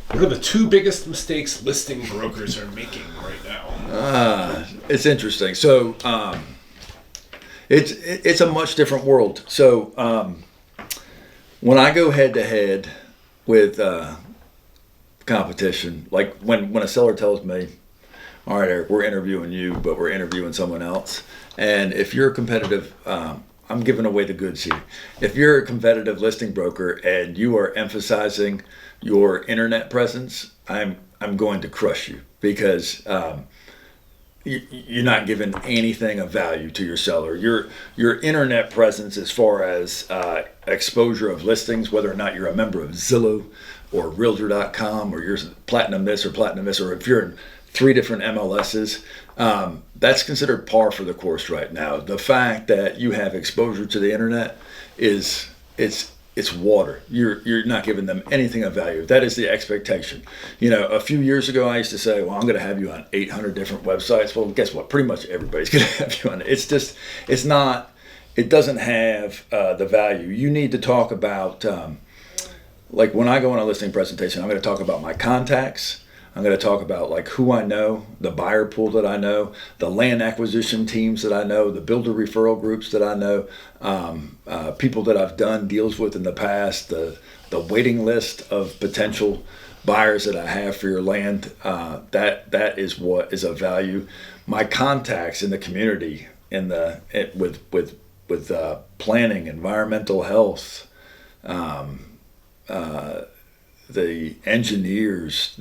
What are the two biggest mistakes listing brokers are making right now? It's interesting. So it's a much different world. So when I go head to head with competition, like when a seller tells me, "All right, Eric, we're interviewing you, but we're interviewing someone else," and if you're competitive, I'm giving away the goods here. If you're a competitive listing broker and you are emphasizing your internet presence, I'm going to crush you because you're not giving anything of value to your seller. Your internet presence, as far as exposure of listings, whether or not you're a member of Zillow or Realtor.com, or you're Platinum this or Platinum this, or if you're in 3 different MLSs, that's considered par for the course right now. The fact that you have exposure to the internet it's water. You're not giving them anything of value. That is the expectation. You know, a few years ago, I used to say, well, I'm going to have you on 800 different websites. Well, guess what? Pretty much everybody's going to have you on it. It doesn't have the value. You need to talk about, like when I go on a listing presentation, I'm going to talk about my contacts. I'm going to talk about like who I know, the buyer pool that I know, the land acquisition teams that I know, the builder referral groups that I know, people that I've done deals with in the past, the waiting list of potential buyers that I have for your land. That is what is of value. My contacts in the community, with planning, environmental health, the engineers,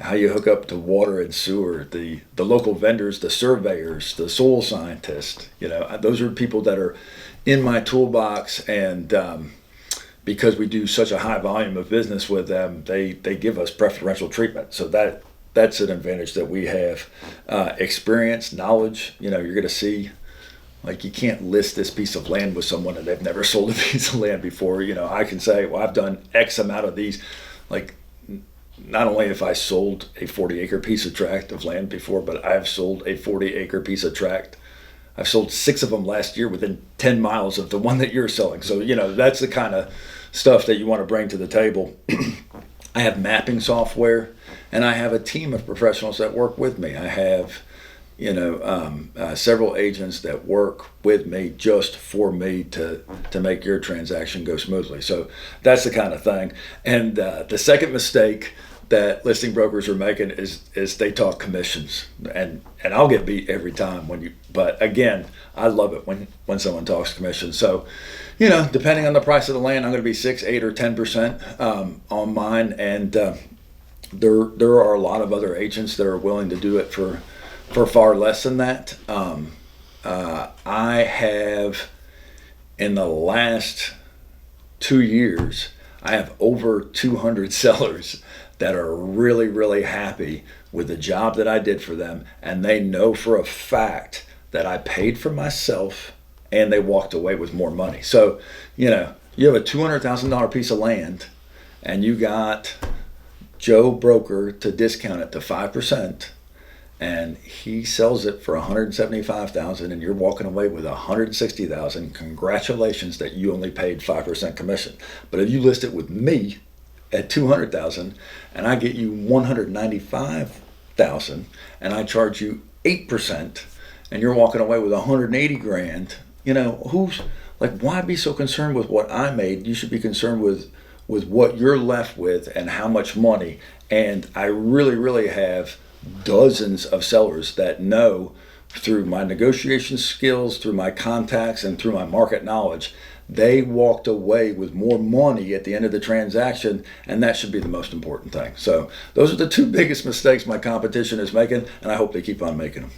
how you hook up to water and sewer, the local vendors, the surveyors, the soil scientists. You know, those are people that are in my toolbox, and because we do such a high volume of business with them, they give us preferential treatment. So that's an advantage that we have. Experience, knowledge. You know, you're going to see. Like, you can't list this piece of land with someone and they've never sold a piece of land before. You know, I can say, well, I've done X amount of these. Like, not only have I sold a 40-acre piece of tract of land before, but I've sold a 40-acre piece of tract. I've sold 6 of them last year within 10 miles of the one that you're selling. So, you know, that's the kind of stuff that you want to bring to the table. I have mapping software, and I have a team of professionals that work with me. I have several agents that work with me just for me to make your transaction go smoothly. So that's the kind of thing. And the second mistake that listing brokers are making is they talk commissions, and I'll get beat every time but again, I love it when someone talks commissions. So, you know, depending on the price of the land, I'm going to be 6, 8, or 10% on mine, and there are a lot of other agents that are willing to do it for far less than that. I have, in the last 2 years, I have over 200 sellers that are really, really happy with the job that I did for them, and they know for a fact that I paid for myself and they walked away with more money. So, you know, you have a $200,000 piece of land and you got Joe Broker to discount it to 5%. And he sells it for $175,000, and you're walking away with $160,000. Congratulations that you only paid 5% commission. But if you list it with me at $200,000, and I get you $195,000, and I charge you 8%, and you're walking away with $180,000, you know, why be so concerned with what I made? You should be concerned with what you're left with and how much money. And I really, really have dozens of sellers that know through my negotiation skills, through my contacts, and through my market knowledge, they walked away with more money at the end of the transaction, and that should be the most important thing. So those are the 2 biggest mistakes my competition is making, and I hope they keep on making them.